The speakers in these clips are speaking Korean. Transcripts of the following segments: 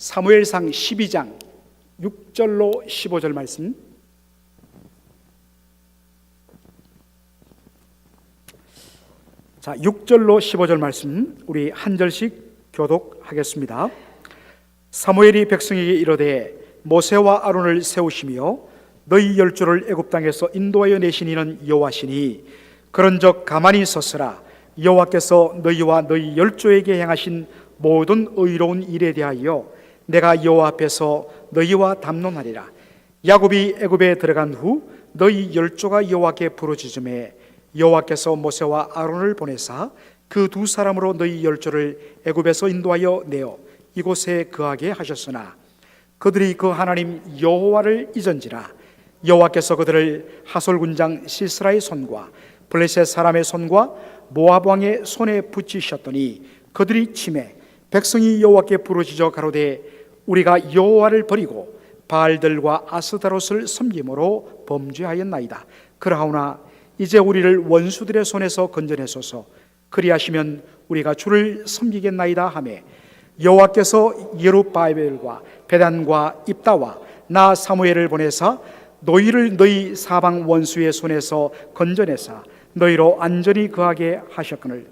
사무엘상 12장 6절로 15절 말씀. 자, 6절로 15절 말씀 우리 한 절씩 교독하겠습니다. 사무엘이 백성에게 이르되 모세와 아론을 세우시며 너희 열조를 애굽 땅에서 인도하여 내신 이는 여호와시니 그런즉 가만히 서서라. 여호와께서 너희와 너희 열조에게 행하신 모든 의로운 일에 대하여 내가 여호와 앞에서 너희와 담론하리라. 야곱이 애굽에 들어간 후 너희 열조가 여호와께 부르짖음에 여호와께서 모세와 아론을 보내사 그 두 사람으로 너희 열조를 애굽에서 인도하여 내어 이곳에 거하게 하셨으나 그들이 그 하나님 여호와를 잊은지라. 여호와께서 그들을 하솔 군장 시스라의 손과 블레셋 사람의 손과 모압 왕의 손에 붙이셨더니 그들이 치매 백성이 여호와께 부르짖어 가로되 우리가 여호와를 버리고 바알들과 아스타롯을 섬김으로 범죄하였나이다. 그러하오나 이제 우리를 원수들의 손에서 건져내소서. 그리하시면 우리가 주를 섬기겠나이다 하매 여호와께서 여룹바벨과 베단과 입다와 나 사무엘을 보내사 너희를 너희 사방 원수의 손에서 건져내사 너희로 안전히 거하게 하셨거늘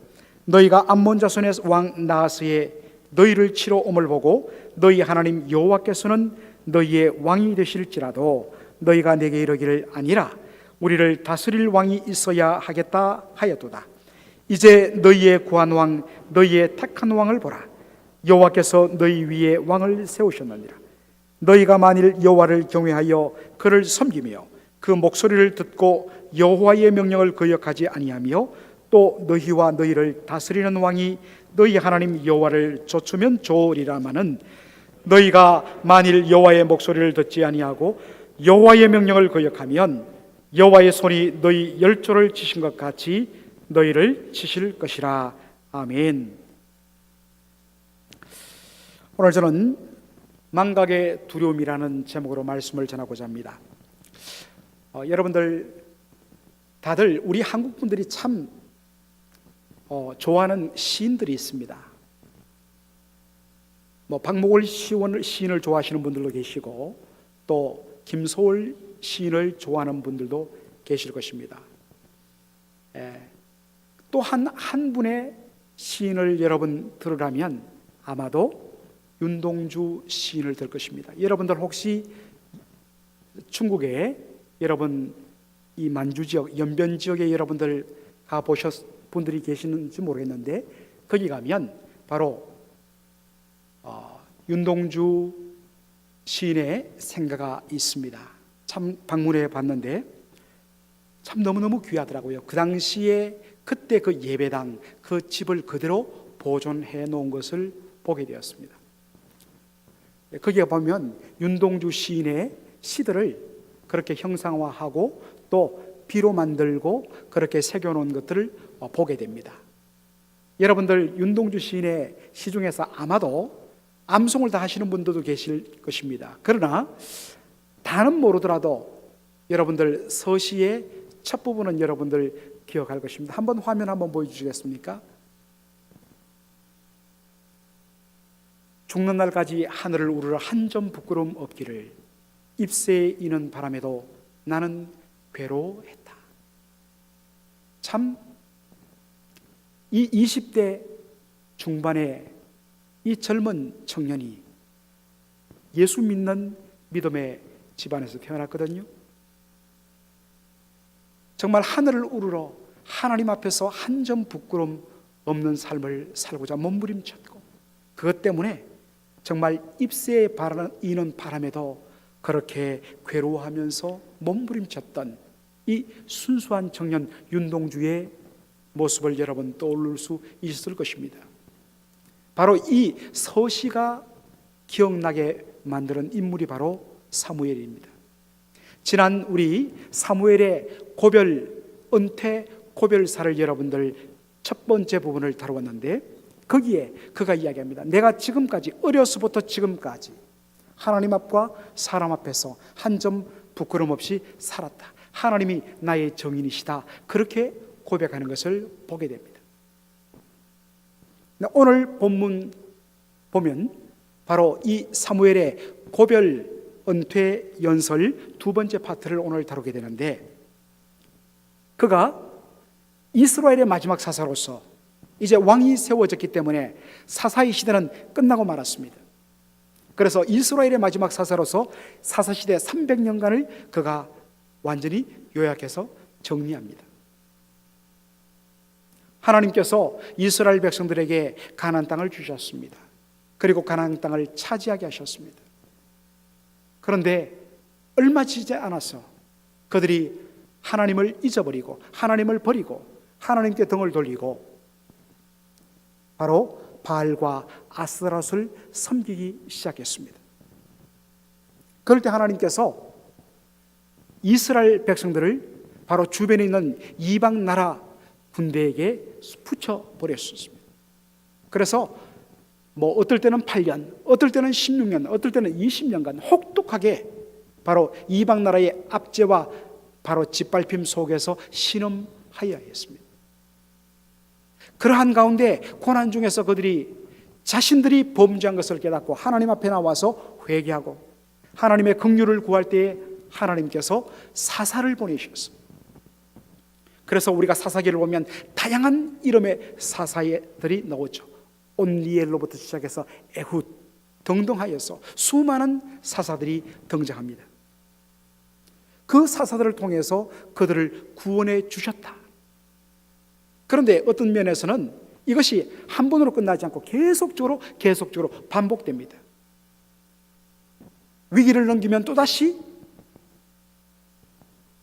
너희가 암몬 자손의 왕 나하스의 너희를 치러 옴을 보고 너희 하나님 여호와께서는 너희의 왕이 되실지라도 너희가 내게 이르기를 아니라 우리를 다스릴 왕이 있어야 하겠다 하였도다. 이제 너희의 구한 왕 너희의 택한 왕을 보라. 여호와께서 너희 위에 왕을 세우셨느니라. 너희가 만일 여호와를 경외하여 그를 섬기며 그 목소리를 듣고 여호와의 명령을 거역하지 아니하며 또 너희와 너희를 다스리는 왕이 너희 하나님 여호와를 좇으면 좋으리라마는 너희가 만일 여호와의 목소리를 듣지 아니하고 여호와의 명령을 거역하면 여호와의 손이 너희 열조를 치신 것 같이 너희를 치실 것이라. 아멘. 오늘 저는 망각의 두려움이라는 제목으로 말씀을 전하고자 합니다. 여러분들 다들 우리 한국 분들이 참 좋아하는 시인들이 있습니다. 박목월 시인을 좋아하시는 분들도 계시고 또 김소월 시인을 좋아하는 분들도 계실 것입니다. 또 한 분의 시인을 여러분 들으라면 아마도 윤동주 시인을 들 것입니다. 여러분들 혹시 중국에 여러분 이 만주 지역, 연변 지역에 여러분들 가보셨 분들이 계시는지 모르겠는데 거기 가면 바로 윤동주 시인의 생가가 있습니다. 참 방문해 봤는데 참 너무너무 귀하더라고요. 그 당시에 그때 그 예배당 그 집을 그대로 보존해 놓은 것을 보게 되었습니다. 거기에 보면 윤동주 시인의 시들을 그렇게 형상화하고 또 비로 만들고 그렇게 새겨놓은 것들을 보게 됩니다. 여러분들 윤동주 시인의 시 중에서 아마도 암송을 다 하시는 분들도 계실 것입니다. 그러나 다는 모르더라도 여러분들 서시의 첫 부분은 여러분들 기억할 것입니다. 한번 화면 한번 보여주시겠습니까? 죽는 날까지 하늘을 우러러 한 점 부끄러움 없기를 잎새에 이는 바람에도 나는 괴로워했다. 참 이 20대 중반의 이 젊은 청년이 예수 믿는 믿음의 집안에서 태어났거든요. 정말 하늘을 우러러 하나님 앞에서 한 점 부끄러움 없는 삶을 살고자 몸부림쳤고 그것 때문에 정말 잎새에 이는 바람에도 그렇게 괴로워하면서 몸부림쳤던 이 순수한 청년 윤동주의 모습을 여러분 떠올릴 수 있을 것입니다. 바로 이 서시가 기억나게 만드는 인물이 바로 사무엘입니다. 지난 우리 사무엘의 은퇴 고별사를 여러분들 첫 번째 부분을 다루었는데 거기에 그가 이야기합니다. 내가 지금까지 어려서부터 지금까지 하나님 앞과 사람 앞에서 한 점 부끄럼 없이 살았다. 하나님이 나의 정인이시다. 그렇게 고백하는 것을 보게 됩니다. 오늘 본문 보면 바로 이 사무엘의 고별 은퇴 연설 두 번째 파트를 오늘 다루게 되는데, 그가 이스라엘의 마지막 사사로서 이제 왕이 세워졌기 때문에 사사의 시대는 끝나고 말았습니다. 그래서 이스라엘의 마지막 사사로서 사사시대 300년간을 그가 완전히 요약해서 정리합니다. 하나님께서 이스라엘 백성들에게 가나안 땅을 주셨습니다. 그리고 가나안 땅을 차지하게 하셨습니다. 그런데 얼마 지지 않아서 그들이 하나님을 잊어버리고 하나님을 버리고 하나님께 등을 돌리고 바로 바알과 아스라롯을 섬기기 시작했습니다. 그럴 때 하나님께서 이스라엘 백성들을 바로 주변에 있는 이방 나라 군대에게 붙여버렸습니다. 그래서 어떨 때는 8년, 어떨 때는 16년, 어떨 때는 20년간 혹독하게 바로 이방 나라의 압제와 바로 짓밟힘 속에서 신음하여야 했습니다. 그러한 가운데 고난 중에서 그들이 자신들이 범죄한 것을 깨닫고 하나님 앞에 나와서 회개하고 하나님의 긍휼을 구할 때에 하나님께서 사사를 보내셨습니다. 그래서 우리가 사사기를 보면 다양한 이름의 사사들이 나오죠. 온리엘로부터 시작해서 에훗 등등 하여서 수많은 사사들이 등장합니다. 그 사사들을 통해서 그들을 구원해 주셨다. 그런데 어떤 면에서는 이것이 한 번으로 끝나지 않고 계속적으로 반복됩니다. 위기를 넘기면 또다시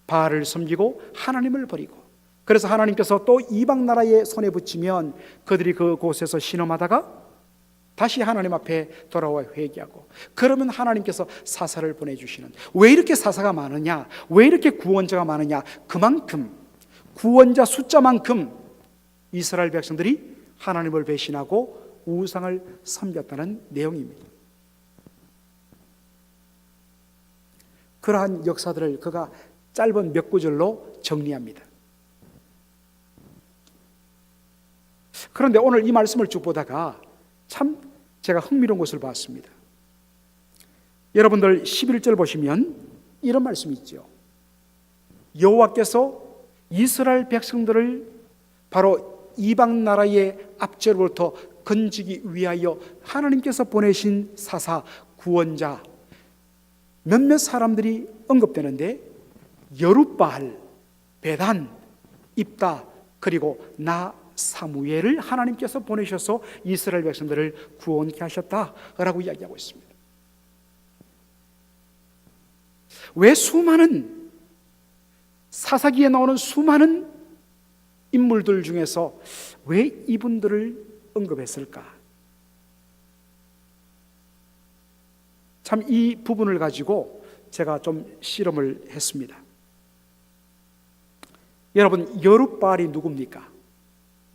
바알을 섬기고 하나님을 버리고, 그래서 하나님께서 또 이방 나라의 손에 붙이면 그들이 그곳에서 신음하다가 다시 하나님 앞에 돌아와 회개하고, 그러면 하나님께서 사사를 보내주시는, 왜 이렇게 사사가 많으냐, 왜 이렇게 구원자가 많으냐, 그만큼 구원자 숫자만큼 이스라엘 백성들이 하나님을 배신하고 우상을 섬겼다는 내용입니다. 그러한 역사들을 그가 짧은 몇 구절로 정리합니다. 그런데 오늘 이 말씀을 쭉 보다가 참 제가 흥미로운 것을 봤습니다. 여러분들 11절 보시면 이런 말씀이 있죠. 여호와께서 이스라엘 백성들을 바로 이방 나라의 압제로부터 건지기 위하여 하나님께서 보내신 사사, 구원자 몇몇 사람들이 언급되는데, 여룻바알, 베단, 입다, 그리고 나 사무엘을 하나님께서 보내셔서 이스라엘 백성들을 구원케 하셨다라고 이야기하고 있습니다. 왜 수많은 사사기에 나오는 수많은 인물들 중에서 왜 이분들을 언급했을까? 참 이 부분을 가지고 제가 좀 실험을 했습니다. 여러분, 여룻바알이 누굽니까?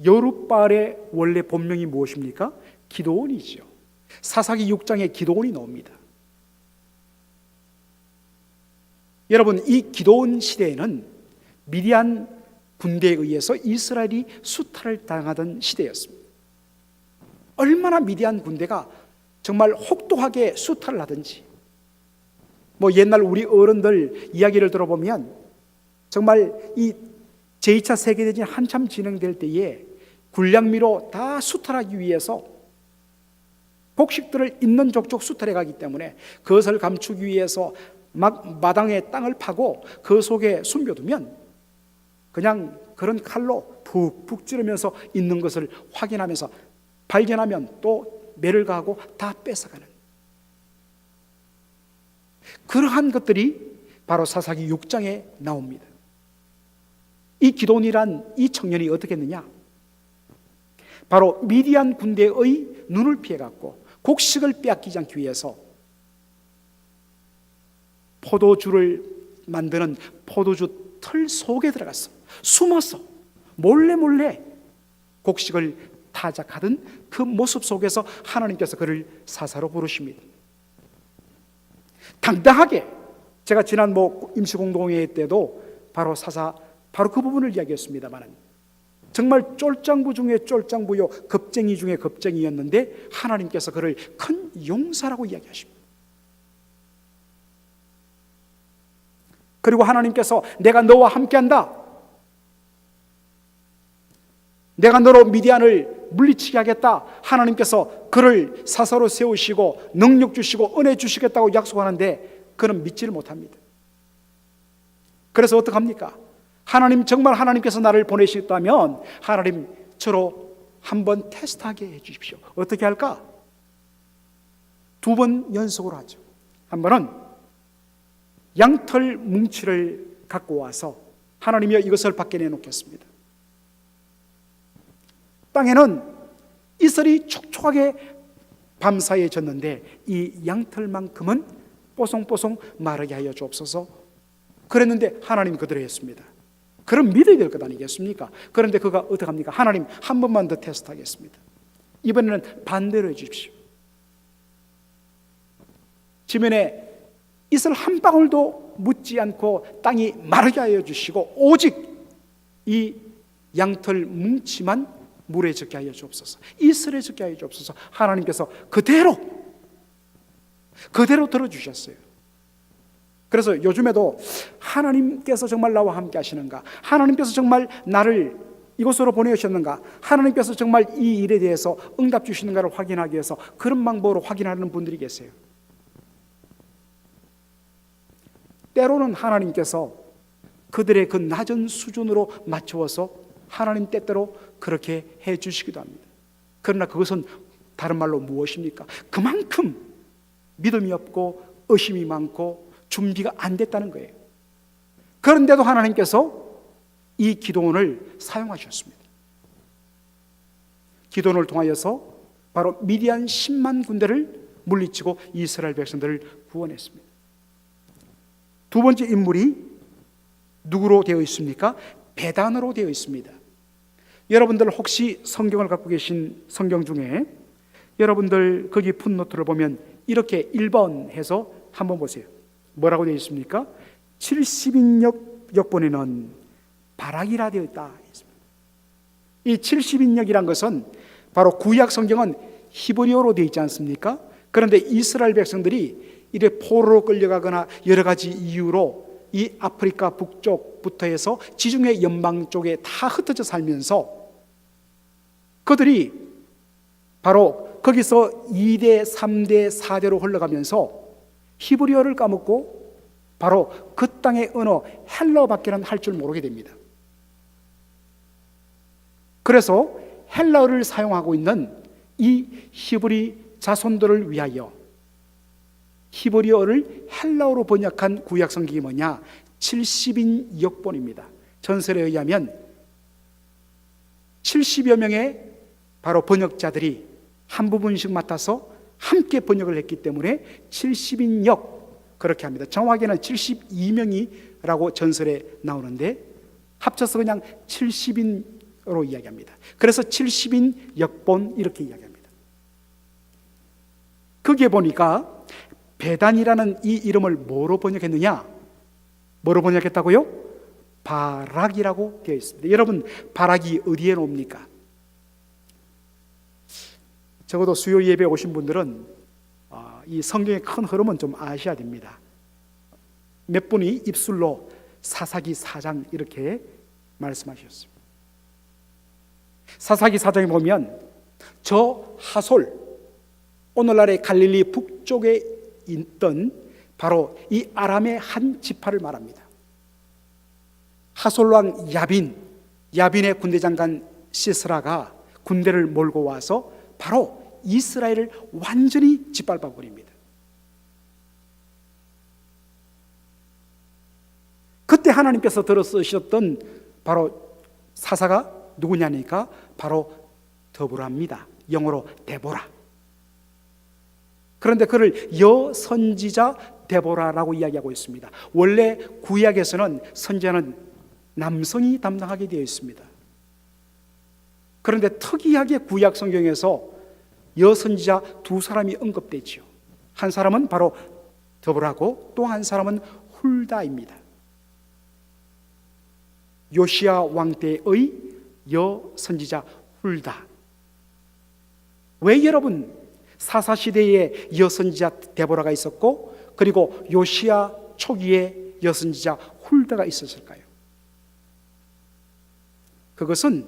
여룻바알의 원래 본명이 무엇입니까? 기드온이죠. 사사기 6장에 기드온이 나옵니다. 여러분, 이 기드온 시대에는 미디안 군대에 의해서 이스라엘이 수탈을 당하던 시대였습니다. 얼마나 미디안 군대가 정말 혹독하게 수탈을 하든지, 옛날 우리 어른들 이야기를 들어보면 정말 이 제2차 세계대전이 한참 진행될 때에 군량미로 다 수탈하기 위해서 곡식들을 있는 족족 수탈해 가기 때문에 그것을 감추기 위해서 막 마당에 땅을 파고 그 속에 숨겨두면 그냥 그런 칼로 푹푹 찌르면서 있는 것을 확인하면서 발견하면 또 매를 가하고 다 뺏어가는, 그러한 것들이 바로 사사기 6장에 나옵니다. 이 기드온이란 이 청년이 어떻게 했느냐? 바로 미디안 군대의 눈을 피해갖고 곡식을 빼앗기지 않기 위해서 포도주를 만드는 포도주 틀 속에 들어갔어. 숨어서 몰래 곡식을 타작하던 그 모습 속에서 하나님께서 그를 사사로 부르십니다. 당당하게, 제가 지난 임시공동회의 때도 바로 그 부분을 이야기했습니다만, 정말 쫄장부 중에 쫄장부요, 겁쟁이 중에 겁쟁이였는데 하나님께서 그를 큰 용사라고 이야기하십니다. 그리고 하나님께서 내가 너와 함께한다, 내가 너로 미디안을 물리치게 하겠다, 하나님께서 그를 사사로 세우시고 능력 주시고 은혜 주시겠다고 약속하는데 그는 믿지를 못합니다. 그래서 어떡합니까? 하나님, 정말 하나님께서 나를 보내셨다면 하나님 저로 한번 테스트하게 해주십시오. 어떻게 할까? 2번 연속으로 하죠. 한 번은 양털 뭉치를 갖고 와서 하나님이여 이것을 밖에 내놓겠습니다. 땅에는 이슬이 촉촉하게 밤사이에 졌는데 이 양털만큼은 뽀송뽀송 마르게 하여 주옵소서. 그랬는데 하나님이 그대로 했습니다. 그럼 믿어야 될 것 아니겠습니까? 그런데 그가 어떻게 합니까? 하나님 한 번만 더 테스트하겠습니다. 이번에는 반대로 해주십시오. 지면에 이슬 한 방울도 묻지 않고 땅이 마르게 하여 주시고 오직 이 양털 뭉치만 물에 젖게 하여 주옵소서, 이슬에 젖게 하여 주옵소서. 하나님께서 그대로 들어주셨어요. 그래서 요즘에도 하나님께서 정말 나와 함께 하시는가, 하나님께서 정말 나를 이곳으로 보내셨는가, 하나님께서 정말 이 일에 대해서 응답 주시는가를 확인하기 위해서 그런 방법으로 확인하는 분들이 계세요. 때로는 하나님께서 그들의 그 낮은 수준으로 맞추어서 하나님 때때로 그렇게 해 주시기도 합니다. 그러나 그것은 다른 말로 무엇입니까? 그만큼 믿음이 없고 의심이 많고 준비가 안 됐다는 거예요. 그런데도 하나님께서 이 기도원을 사용하셨습니다. 기도원을 통하여서 바로 미디안 10만 군대를 물리치고 이스라엘 백성들을 구원했습니다. 두 번째 인물이 누구로 되어 있습니까? 베단으로 되어 있습니다. 여러분들 혹시 성경을 갖고 계신 성경 중에 여러분들 거기 풋노트를 보면 이렇게 1번 해서 한번 보세요. 뭐라고 되어 있습니까? 70인역 역본에는 바락이라 되어 있다. 이 70인역이란 것은 바로 구약 성경은 히브리어로 되어 있지 않습니까? 그런데 이스라엘 백성들이 이래 포로로 끌려가거나 여러 가지 이유로 이 아프리카 북쪽부터 해서 지중해 연방 쪽에 다 흩어져 살면서 그들이 바로 거기서 2대, 3대, 4대로 흘러가면서 히브리어를 까먹고 바로 그 땅의 언어 헬라어밖에는 할 줄 모르게 됩니다. 그래서 헬라어를 사용하고 있는 이 히브리 자손들을 위하여 히브리어를 헬라어로 번역한 구약 성경이 뭐냐? 70인 역본입니다. 전설에 의하면 70여 명의 바로 번역자들이 한 부분씩 맡아서 함께 번역을 했기 때문에 70인 역 그렇게 합니다. 정확히는 72명이라고 전설에 나오는데 합쳐서 그냥 70인으로 이야기합니다. 그래서 70인 역본 이렇게 이야기합니다. 거기에 보니까 베단이라는 이 이름을 뭐로 번역했느냐? 뭐로 번역했다고요? 바락이라고 되어 있습니다. 여러분, 바락이 어디에 옵니까? 적어도 수요 예배에 오신 분들은 이 성경의 큰 흐름은 좀 아셔야 됩니다. 몇 분이 입술로 사사기 4장 이렇게 말씀하셨습니다. 사사기 4장에 보면 저 하솔, 오늘날의 갈릴리 북쪽에 있던 바로 이 아람의 한 지파를 말합니다. 하솔왕 야빈의 군대장관 시스라가 군대를 몰고 와서 바로 이스라엘을 완전히 짓밟아 버립니다. 그때 하나님께서 들어쓰셨던 바로 사사가 누구냐니까 바로 더보라입니다. 영어로 데보라. 그런데 그를 여선지자 데보라라고 이야기하고 있습니다. 원래 구약에서는 선지자는 남성이 담당하게 되어 있습니다. 그런데 특이하게 구약 성경에서 여선지자 두 사람이 언급되지요. 한 사람은 바로 더보라고 또 한 사람은 훌다입니다. 요시야 왕 때의 여선지자 훌다. 왜 여러분 사사시대에 여선지자 데보라가 있었고 그리고 요시야 초기에 여선지자 훌다가 있었을까요? 그것은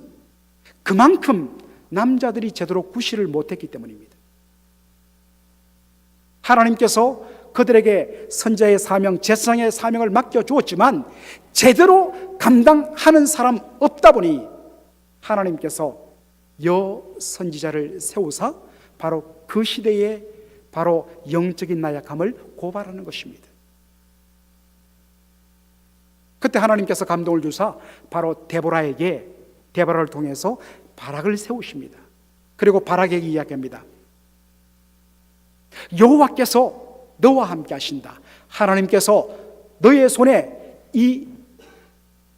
그만큼 남자들이 제대로 구실을 못했기 때문입니다. 하나님께서 그들에게 선지자의 사명, 제사장의 사명을 맡겨주었지만 제대로 감당하는 사람 없다 보니 하나님께서 여선지자를 세우사 바로 그 시대에 바로 영적인 나약함을 고발하는 것입니다. 그때 하나님께서 감동을 주사 바로 데보라를 통해서 바락을 세우십니다. 그리고 바락에게 이야기합니다. 여호와께서 너와 함께 하신다. 하나님께서 너의 손에 이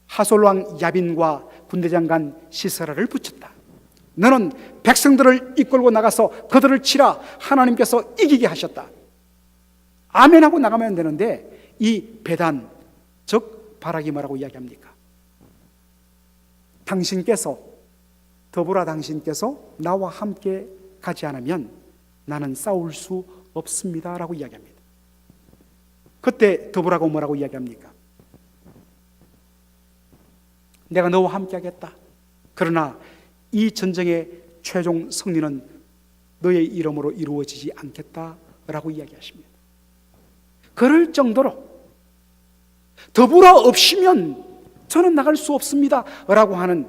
하솔왕 야빈과 군대장관 시스라를 붙였다. 너는 백성들을 이끌고 나가서 그들을 치라. 하나님께서 이기게 하셨다. 아멘하고 나가면 되는데 이 베단 즉 바락이 뭐라고 이야기합니까? 데보라 당신께서 나와 함께 가지 않으면 나는 싸울 수 없습니다 라고 이야기합니다. 그때 데보라가 뭐라고 이야기합니까? 내가 너와 함께 하겠다. 그러나 이 전쟁의 최종 승리는 너의 이름으로 이루어지지 않겠다라고 이야기하십니다. 그럴 정도로 데보라 없이면 저는 나갈 수 없습니다 라고 하는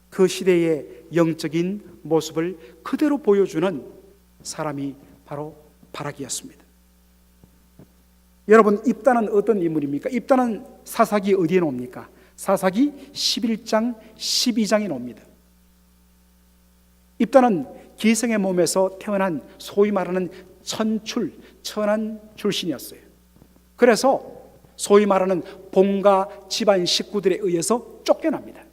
그 시대의 영적인 모습을 그대로 보여주는 사람이 바로 바락이었습니다. 여러분, 입다는 어떤 인물입니까? 입다는 사사기 어디에 나옵니까? 사사기 11장 12장에 나옵니다. 입다는 기생의 몸에서 태어난 소위 말하는 천한 출신이었어요. 그래서 소위 말하는 본가 집안 식구들에 의해서 쫓겨납니다.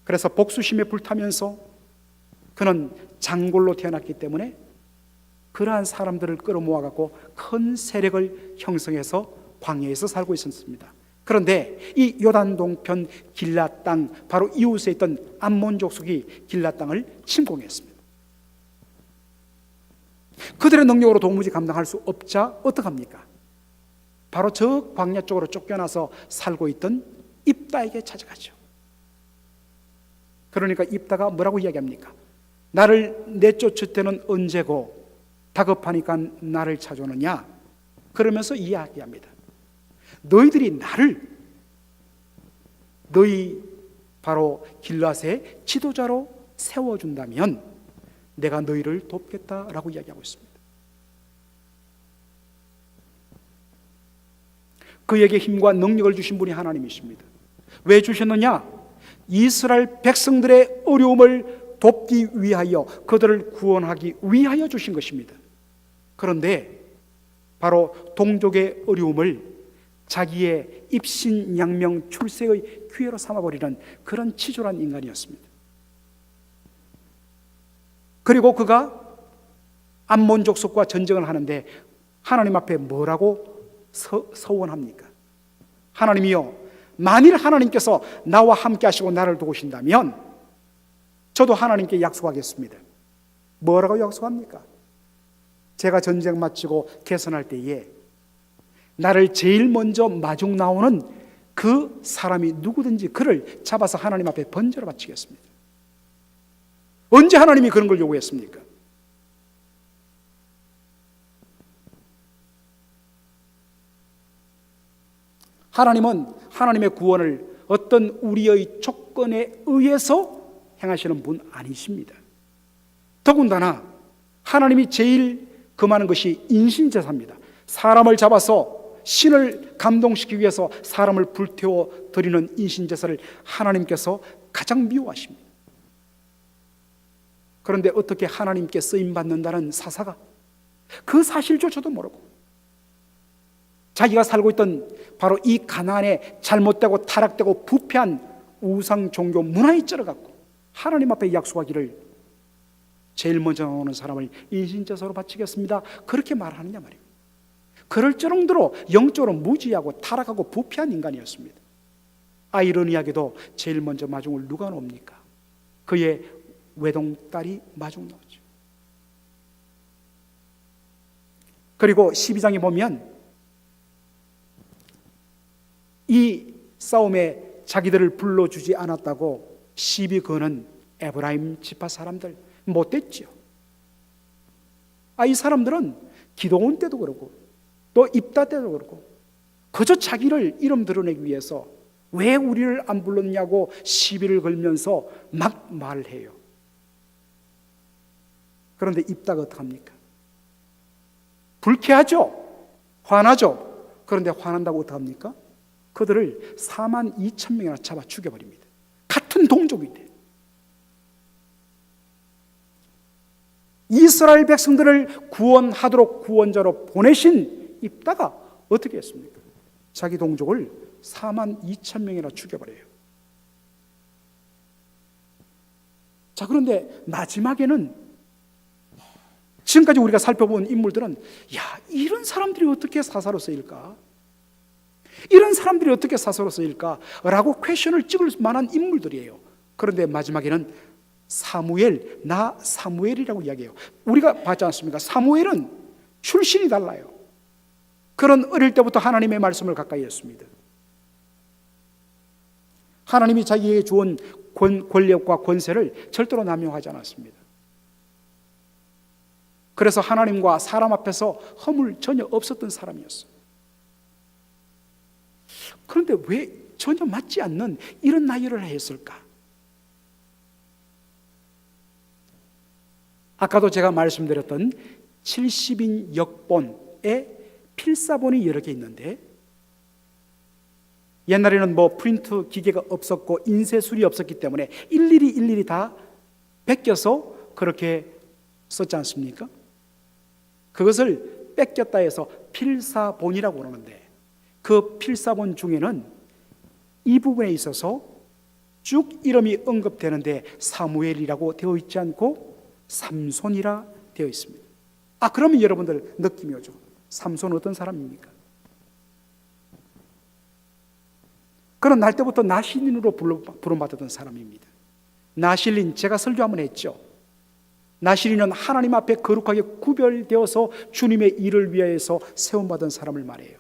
그래서 복수심에 불타면서 그는 장골로 태어났기 때문에 그러한 사람들을 끌어모아갖고 큰 세력을 형성해서 광야에서 살고 있었습니다. 그런데 이 요단 동편 길앗 땅, 바로 이웃에 있던 암몬 족속이 길앗 땅을 침공했습니다. 그들의 능력으로 도무지 감당할 수 없자 어떡합니까? 바로 저 광야 쪽으로 쫓겨나서 살고 있던 입다에게 찾아가죠. 그러니까 입다가 뭐라고 이야기합니까? 나를 내쫓을 때는 언제고 다급하니까 나를 찾아오느냐? 그러면서 이야기합니다. 너희들이 너희 바로 길앗의 지도자로 세워준다면 내가 너희를 돕겠다라고 이야기하고 있습니다. 그에게 힘과 능력을 주신 분이 하나님이십니다. 왜 주셨느냐? 이스라엘 백성들의 어려움을 돕기 위하여, 그들을 구원하기 위하여 주신 것입니다. 그런데 바로 동족의 어려움을 자기의 입신양명 출세의 기회로 삼아버리는 그런 치졸한 인간이었습니다. 그리고 그가 암몬 족속과 전쟁을 하는데 하나님 앞에 뭐라고 서원합니까? 하나님이여, 만일 하나님께서 나와 함께 하시고 나를 도우신다면 저도 하나님께 약속하겠습니다. 뭐라고 약속합니까? 제가 전쟁 마치고 개선할 때에 나를 제일 먼저 마중 나오는 그 사람이 누구든지 그를 잡아서 하나님 앞에 번제로 바치겠습니다. 언제 하나님이 그런 걸 요구했습니까? 하나님은 하나님의 구원을 어떤 우리의 조건에 의해서 행하시는 분 아니십니다. 더군다나 하나님이 제일 금하는 것이 인신제사입니다. 사람을 잡아서 신을 감동시키기 위해서 사람을 불태워 드리는 인신제사를 하나님께서 가장 미워하십니다. 그런데 어떻게 하나님께 쓰임받는다는 사사가 그 사실조차도 모르고 자기가 살고 있던 바로 이 가나안의 잘못되고 타락되고 부패한 우상 종교 문화에 쩔어갖고 하나님 앞에 약속하기를 제일 먼저 나오는 사람을 인신제사로 바치겠습니다, 그렇게 말하느냐 말입니다. 그럴 정도로 영적으로 무지하고 타락하고 부패한 인간이었습니다. 아이러니하게도 제일 먼저 마중을 누가 놓습니까? 그의 외동딸이 마중 나오죠. 그리고 12장에 보면 이 싸움에 자기들을 불러주지 않았다고 시비 거는 에브라임 지파 사람들 못됐죠. 이 사람들은 기도원 때도 그렇고 또 입다 때도 그렇고 그저 자기를 이름 드러내기 위해서 왜 우리를 안 불렀냐고 시비를 걸면서 막 말을 해요. 그런데 입다가 어떡합니까? 불쾌하죠. 화나죠. 그런데 화난다고 어떡합니까? 그들을 42,000명이나 잡아 죽여버립니다. 같은 동족인데. 이스라엘 백성들을 구원하도록 구원자로 보내신 입다가 어떻게 했습니까? 자기 동족을 42,000명이나 죽여버려요. 자, 그런데 마지막에는 지금까지 우리가 살펴본 인물들은 이런 사람들이 어떻게 사사로 쓰일까? 이런 사람들이 어떻게 사사로 쓰일까? 라고 퀘션을 찍을 만한 인물들이에요. 그런데 마지막에는 사무엘, 나 사무엘이라고 이야기해요. 우리가 봤지 않습니까? 사무엘은 출신이 달라요. 그런 어릴 때부터 하나님의 말씀을 가까이 했습니다. 하나님이 자기에게 주은 권력과 권세를 절대로 남용하지 않았습니다. 그래서 하나님과 사람 앞에서 허물 전혀 없었던 사람이었어요. 그런데 왜 전혀 맞지 않는 이런 나이를 했을까? 아까도 제가 말씀드렸던 70인 역본에 필사본이 여러 개 있는데, 옛날에는 프린트 기계가 없었고 인쇄술이 없었기 때문에 일일이 다 베껴서 그렇게 썼지 않습니까? 그것을 뺏겼다 해서 필사본이라고 그러는데, 그 필사본 중에는 이 부분에 있어서 쭉 이름이 언급되는데 사무엘이라고 되어 있지 않고 삼손이라 되어 있습니다. 그러면 여러분들 느낌이 오죠. 삼손은 어떤 사람입니까? 그런 날 때부터 나실린으로 부름받았던 사람입니다. 나실린, 제가 설교 한번 했죠. 나실린은 하나님 앞에 거룩하게 구별되어서 주님의 일을 위하여서 세움받은 사람을 말해요.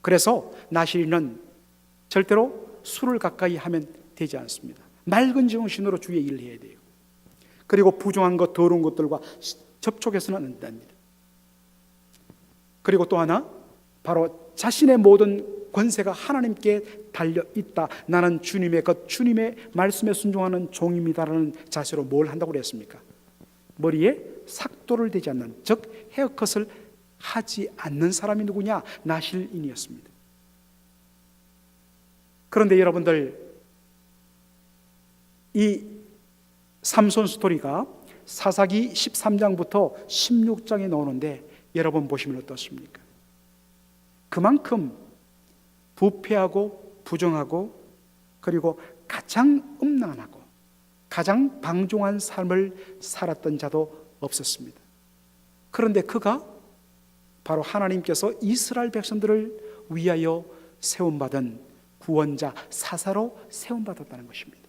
그래서 나실린은 절대로 술을 가까이 하면 되지 않습니다. 맑은 정신으로 주의 일을 해야 돼요. 그리고 부정한 것, 더러운 것들과 접촉해서는 안 됩니다. 그리고 또 하나, 바로 자신의 모든 권세가 하나님께 달려있다. 나는 주님의 것, 주님의 말씀에 순종하는 종입니다라는 자세로 뭘 한다고 그랬습니까? 머리에 삭도를 대지 않는, 즉 헤어컷을 하지 않는 사람이 누구냐? 나실인이었습니다. 그런데 여러분들, 이 삼손 스토리가 사사기 13장부터 16장에 나오는데 여러분 보시면 어떻습니까? 그만큼 부패하고 부정하고 그리고 가장 음란하고 가장 방종한 삶을 살았던 자도 없었습니다. 그런데 그가 바로 하나님께서 이스라엘 백성들을 위하여 세움받은 구원자, 사사로 세움받았다는 것입니다.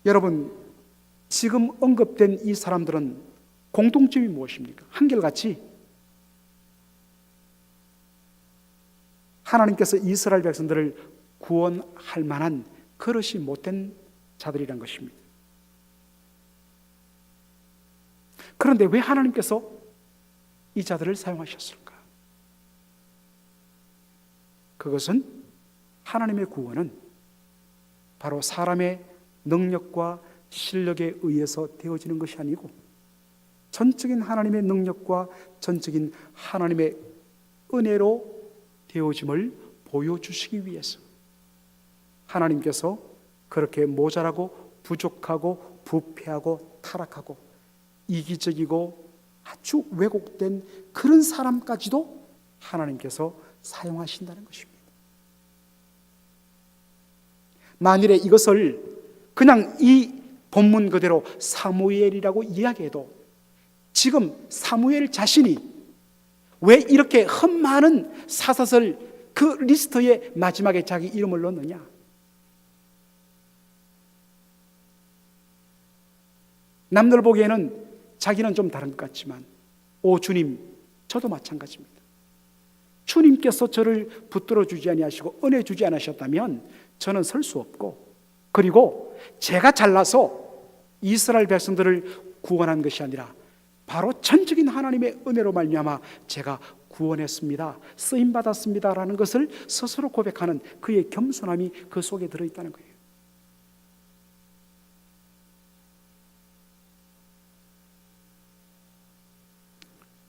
여러분, 지금 언급된 이 사람들은 공통점이 무엇입니까? 한결같이 하나님께서 이스라엘 백성들을 구원할 만한 그릇이 못된 자들이란 것입니다. 그런데 왜 하나님께서 이 자들을 사용하셨을까? 그것은 하나님의 구원은 바로 사람의 능력과 실력에 의해서 되어지는 것이 아니고 전적인 하나님의 능력과 전적인 하나님의 은혜로 되어짐을 보여주시기 위해서 하나님께서 그렇게 모자라고 부족하고 부패하고 타락하고 이기적이고 아주 왜곡된 그런 사람까지도 하나님께서 사용하신다는 것입니다. 만일에 이것을 그냥 이 본문 그대로 사무엘이라고 이야기해도 지금 사무엘 자신이 왜 이렇게 흠많은 사사슬 그 리스트에 마지막에 자기 이름을 넣느냐? 남들 보기에는 자기는 좀 다른 것 같지만, 오 주님, 저도 마찬가지입니다. 주님께서 저를 붙들어 주지 아니하시고 은혜 주지 않으셨다면 저는 설 수 없고, 그리고 제가 잘나서 이스라엘 백성들을 구원한 것이 아니라 바로 전적인 하나님의 은혜로 말미암아 제가 구원했습니다, 쓰임 받았습니다라는 것을 스스로 고백하는 그의 겸손함이 그 속에 들어있다는 거예요.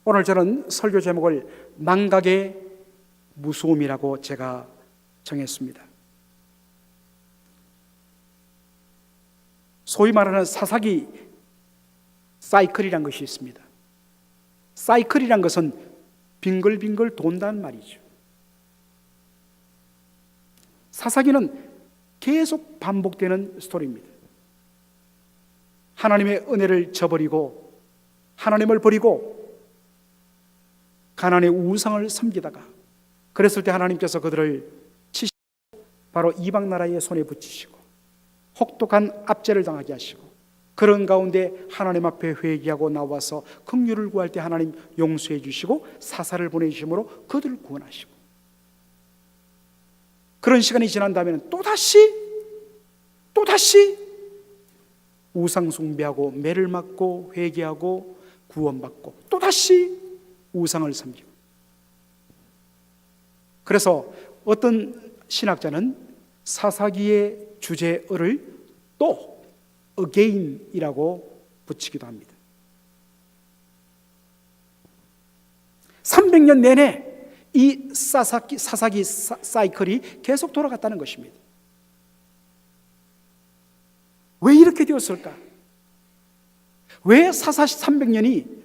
오늘 저는 설교 제목을 망각의 무서움이라고 제가 정했습니다. 소위 말하는 사사기 사이클이란 것이 있습니다. 사이클이란 것은 빙글빙글 돈다는 말이죠. 사사기는 계속 반복되는 스토리입니다. 하나님의 은혜를 저버리고 하나님을 버리고 가나안의 우상을 섬기다가, 그랬을 때 하나님께서 그들을 치시고 바로 이방 나라의 손에 붙이시고 혹독한 압제를 당하게 하시고, 그런 가운데 하나님 앞에 회개하고 나와서 긍휼을 구할 때 하나님 용서해 주시고 사사를 보내주심으로 그들을 구원하시고, 그런 시간이 지난 다음에는 또다시 우상 숭배하고 매를 맞고 회개하고 구원받고 또다시 우상을 섬기고. 그래서 어떤 신학자는 사사기의 주제어를 또 again이라고 붙이기도 합니다. 300년 내내 이 사사기 사이클이 계속 돌아갔다는 것입니다. 왜 이렇게 되었을까? 왜 사사시대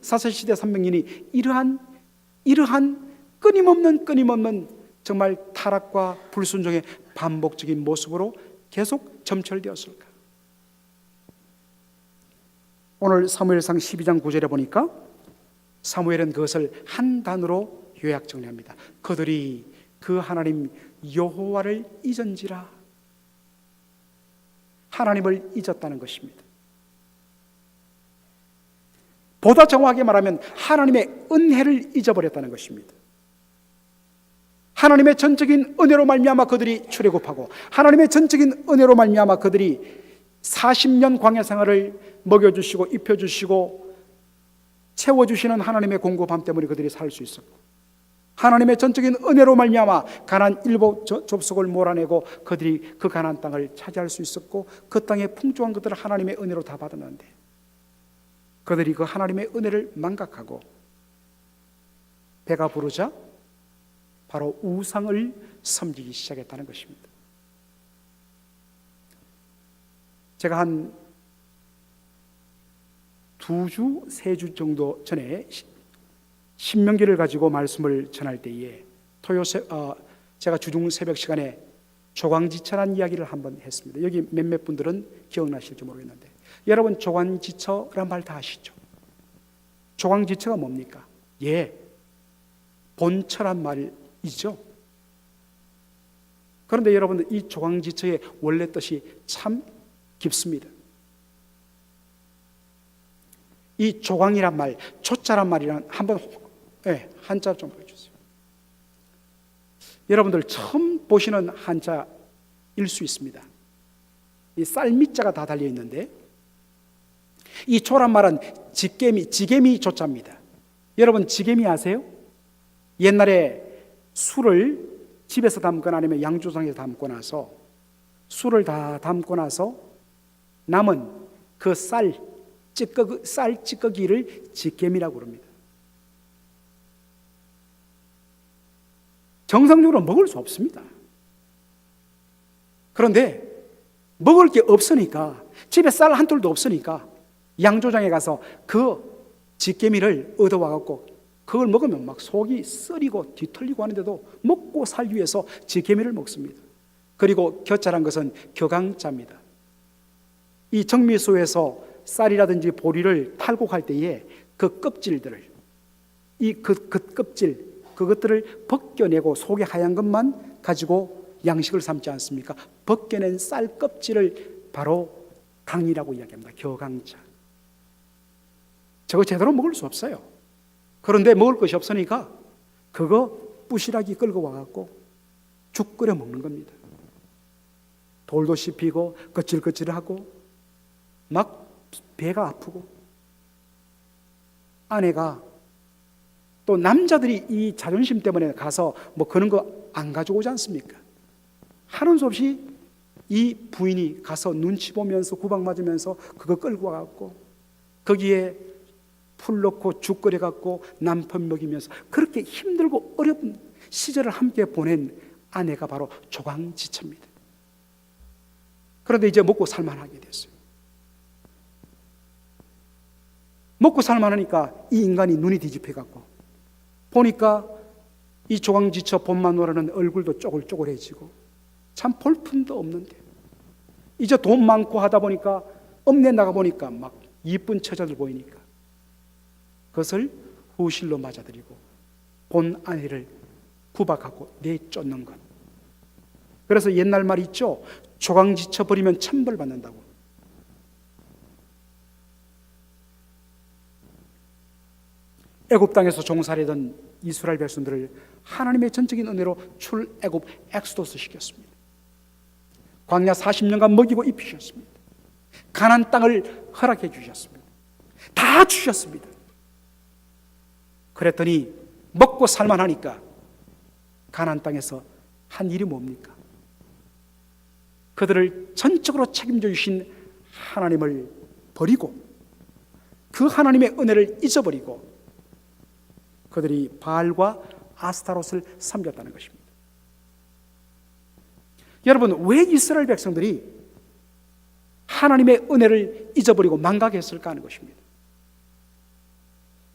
300년이 이러한 끊임없는 정말 타락과 불순종의 반복적인 모습으로 계속 점철되었을까? 오늘 사무엘상 12장 9절에 보니까 사무엘은 그것을 한 단어로 요약 정리합니다. 그들이 그 하나님 여호와를 잊은지라. 하나님을 잊었다는 것입니다. 보다 정확하게 말하면 하나님의 은혜를 잊어버렸다는 것입니다. 하나님의 전적인 은혜로 말미암아 그들이 출애굽하고, 하나님의 전적인 은혜로 말미암아 그들이 40년 광야 생활을 먹여주시고 입혀주시고 채워주시는 하나님의 공급함 때문에 그들이 살 수 있었고, 하나님의 전적인 은혜로 말미암아 가나안 일곱 족속을 몰아내고 그들이 그 가나안 땅을 차지할 수 있었고, 그 땅에 풍족한 것들을 하나님의 은혜로 다 받았는데 그들이 그 하나님의 은혜를 망각하고 배가 부르자 바로 우상을 섬기기 시작했다는 것입니다. 제가 한 2주, 3주 정도 전에 신명기를 가지고 말씀을 전할 때에 제가 주중 새벽 시간에 조광지처라는 이야기를 한번 했습니다. 여기 몇몇 분들은 기억나실지 모르겠는데, 여러분 조광지처란 말 다 아시죠? 조광지처가 뭡니까? 본처란 말이죠. 그런데 여러분들, 이 조광지처의 원래 뜻이 참 깊습니다. 이 조광이란 말, 조자란 말이란 한번 한자 좀 보여주세요. 여러분들 처음 보시는 한자일 수 있습니다. 이 쌀미자가 다 달려 있는데, 이 조란 말은 지게미 조자입니다. 여러분 지게미 아세요? 옛날에 술을 집에서 담거나 아니면 양조장에서 담고 나서 술을 다 담고 나서 남은 그 쌀 찌꺼기를 지게미라고 그럽니다. 정상적으로 먹을 수 없습니다. 그런데 먹을 게 없으니까, 집에 쌀 한 톨도 없으니까 양조장에 가서 그 지게미를 얻어와 갖고 그걸 먹으면 막 속이 쓰리고 뒤틀리고 하는데도 먹고 살기 위해서 지게미를 먹습니다. 그리고 겨자란 것은 격앙자입니다. 이 정미소에서 쌀이라든지 보리를 탈곡할 때에 그 껍질들을, 그 껍질, 그것들을 벗겨내고 속에 하얀 것만 가지고 양식을 삼지 않습니까? 벗겨낸 쌀 껍질을 바로 강이라고 이야기합니다. 겨강자. 저거 제대로 먹을 수 없어요. 그런데 먹을 것이 없으니까 그거 부시락이 끌고 와갖고 죽 끓여 먹는 겁니다. 돌도 씹히고 거칠거칠하고 막 배가 아프고, 아내가 또 남자들이 이 자존심 때문에 가서 뭐 그런 거 안 가지고 오지 않습니까? 하는 수 없이 이 부인이 가서 눈치 보면서 구박 맞으면서 그거 끌고 와갖고 거기에 풀 넣고 죽 끓여갖고 남편 먹이면서 그렇게 힘들고 어려운 시절을 함께 보낸 아내가 바로 조강지처입니다. 그런데 이제 먹고 살만하게 됐어요. 먹고 살만하니까 이 인간이 눈이 뒤집혀갖고 보니까 이 조강지처 본마누라는 얼굴도 쪼글쪼글해지고 참 볼품도 없는데 이제 돈 많고 하다 보니까 읍내 나가보니까 막 이쁜 처자들 보이니까 그것을 후실로 맞아들이고 본 아내를 구박하고 내쫓는 것. 그래서 옛날 말 있죠. 조강지쳐 버리면 천벌 받는다고. 애굽 땅에서 종살이던 이스라엘 백성들을 하나님의 전적인 은혜로 출애굽 엑소더스 시켰습니다. 광야 40년간 먹이고 입히셨습니다. 가나안 땅을 허락해 주셨습니다. 다 주셨습니다. 그랬더니 먹고 살만하니까 가나안 땅에서 한 일이 뭡니까? 그들을 전적으로 책임져 주신 하나님을 버리고 그 하나님의 은혜를 잊어버리고 그들이 바알과 아스타롯을 섬겼다는 것입니다. 여러분, 왜 이스라엘 백성들이 하나님의 은혜를 잊어버리고 망각했을까 하는 것입니다.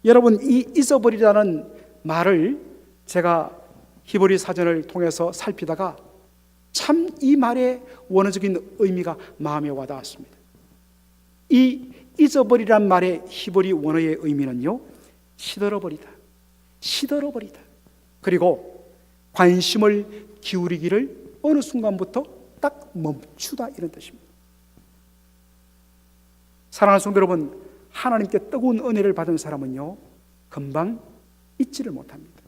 여러분, 이 잊어버리라는 말을 제가 히브리 사전을 통해서 살피다가 참 이 말의 원어적인 의미가 마음에 와닿았습니다. 이 잊어버리란 말의 히브리 원어의 의미는요, 시들어버리다, 시들어버리다, 그리고 관심을 기울이기를 어느 순간부터 딱 멈추다, 이런 뜻입니다. 사랑하는 성도 여러분, 하나님께 뜨거운 은혜를 받은 사람은요 금방 잊지를 못합니다.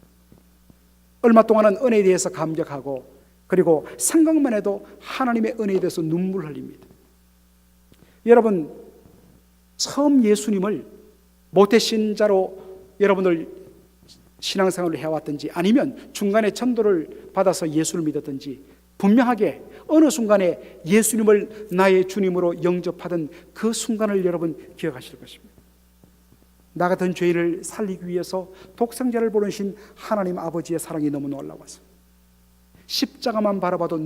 얼마 동안은 은혜에 대해서 감격하고 그리고 생각만 해도 하나님의 은혜에 대해서 눈물 흘립니다. 여러분, 처음 예수님을 모태신자로 여러분들 신앙생활을 해왔든지 아니면 중간에 전도를 받아서 예수를 믿었든지 분명하게 어느 순간에 예수님을 나의 주님으로 영접하던 그 순간을 여러분 기억하실 것입니다. 나 같은 죄인을 살리기 위해서 독생자를 보내신 하나님 아버지의 사랑이 너무 놀라워서 십자가만 바라봐도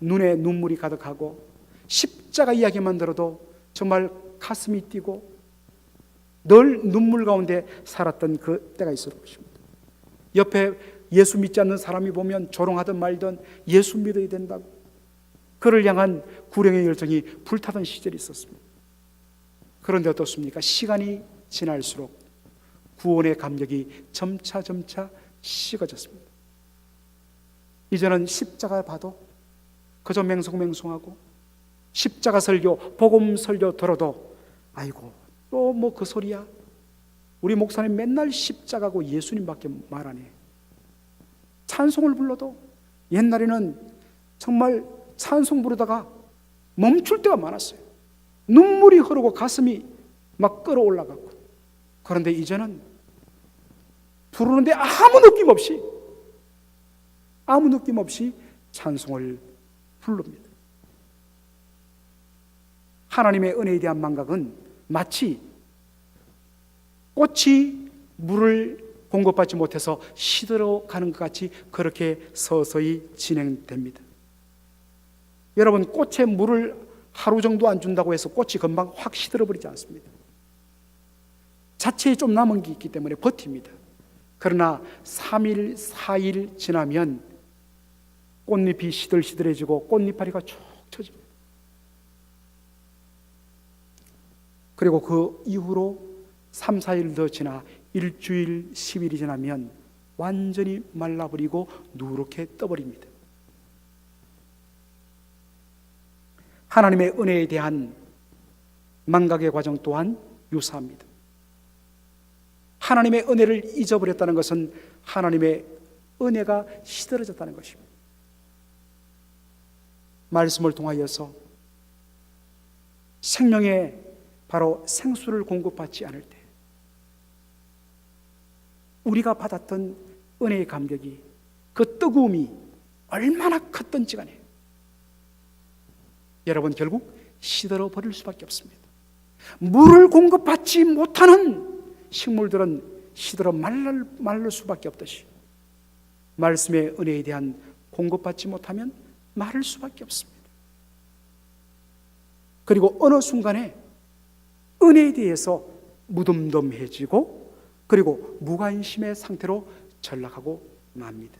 눈에 눈물이 가득하고 십자가 이야기만 들어도 정말 가슴이 뛰고 늘 눈물 가운데 살았던 그 때가 있을 것입니다. 옆에 예수 믿지 않는 사람이 보면 조롱하든 말든 예수 믿어야 된다고 그를 향한 구령의 열정이 불타던 시절이 있었습니다. 그런데 어떻습니까? 시간이 지날수록 구원의 감격이 점차 식어졌습니다. 이제는 십자가 봐도 그저 맹송맹송하고 십자가 설교, 복음 설교 들어도 아이고 또 뭐 그 소리야. 우리 목사님 맨날 십자가고 예수님밖에 말 안 해. 찬송을 불러도 옛날에는 정말 찬송 부르다가 멈출 때가 많았어요. 눈물이 흐르고 가슴이 막 끌어올라가고. 그런데 이제는 부르는데 아무 느낌 없이 찬송을 부릅니다. 하나님의 은혜에 대한 망각은 마치 꽃이 물을 공급받지 못해서 시들어가는 것 같이 그렇게 서서히 진행됩니다. 여러분, 꽃에 물을 하루 정도 안 준다고 해서 꽃이 금방 확 시들어버리지 않습니다. 자체에 좀 남은 게 있기 때문에 버팁니다. 그러나 3일, 4일 지나면 꽃잎이 시들시들해지고 꽃잎파리가 쭉 쳐집니다. 그리고 그 이후로 3, 4일 더 지나 일주일, 10일이 지나면 완전히 말라버리고 누렇게 떠버립니다. 하나님의 은혜에 대한 망각의 과정 또한 유사합니다. 하나님의 은혜를 잊어버렸다는 것은 하나님의 은혜가 시들어졌다는 것입니다. 말씀을 통하여서 생명의 바로 생수를 공급받지 않을 때 우리가 받았던 은혜의 감격이, 그 뜨거움이 얼마나 컸던지 간에 여러분 결국 시들어 버릴 수밖에 없습니다. 물을 공급받지 못하는 식물들은 시들어 말릴 수밖에 없듯이 말씀의 은혜에 대한 공급받지 못하면 마를 수밖에 없습니다. 그리고 어느 순간에 은혜에 대해서 무덤덤해지고 그리고 무관심의 상태로 전락하고 맙니다.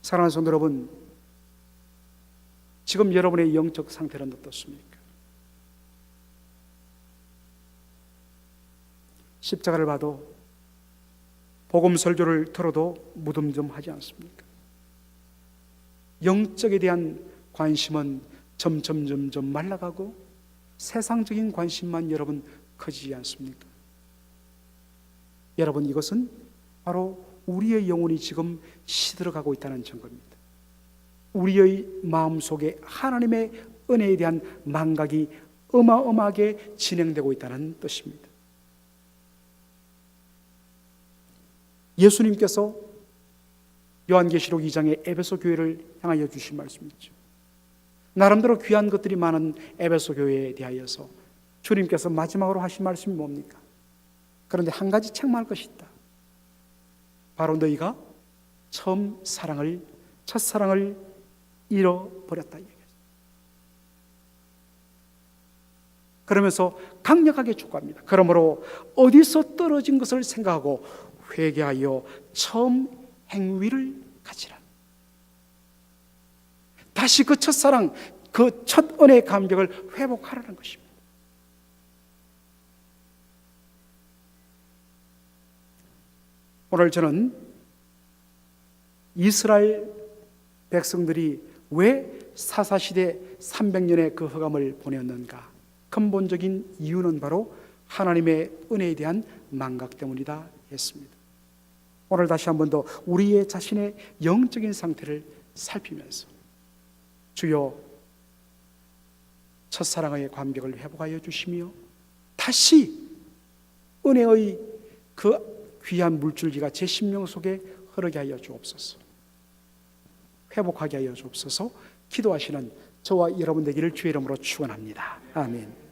사랑하는 성도 여러분, 지금 여러분의 영적 상태는 어떻습니까? 십자가를 봐도 복음 설교를 들어도 무덤덤하지 않습니까? 영적에 대한 관심은 점점 말라가고 세상적인 관심만 여러분 커지지 않습니까? 여러분, 이것은 바로 우리의 영혼이 지금 시들어가고 있다는 증거입니다. 우리의 마음속에 하나님의 은혜에 대한 망각이 어마어마하게 진행되고 있다는 뜻입니다. 예수님께서 요한계시록 2장의 에베소 교회를 향하여 주신 말씀이 있죠. 나름대로 귀한 것들이 많은 에베소 교회에 대하여서 주님께서 마지막으로 하신 말씀이 뭡니까? 그런데 한 가지 책망할 것이 있다. 바로 너희가 첫사랑을 잃어버렸다 얘기했어요. 그러면서 강력하게 촉구합니다. 그러므로 어디서 떨어진 것을 생각하고 회개하여 처음 행위를 가지라. 다시 그 첫사랑, 그 첫 은혜의 감격을 회복하라는 것입니다. 오늘 저는 이스라엘 백성들이 왜 사사시대 300년의 그 흑암을 보냈는가? 근본적인 이유는 바로 하나님의 은혜에 대한 망각 때문이다 했습니다. 오늘 다시 한 번 더 우리의 자신의 영적인 상태를 살피면서 주여 첫사랑의 감격을 회복하여 주시며 다시 은혜의 그 귀한 물줄기가 제 심령 속에 흐르게 하여 주옵소서. 회복하게 하여 주옵소서. 기도하시는 저와 여러분 되기를 주의 이름으로 축원합니다. 아멘.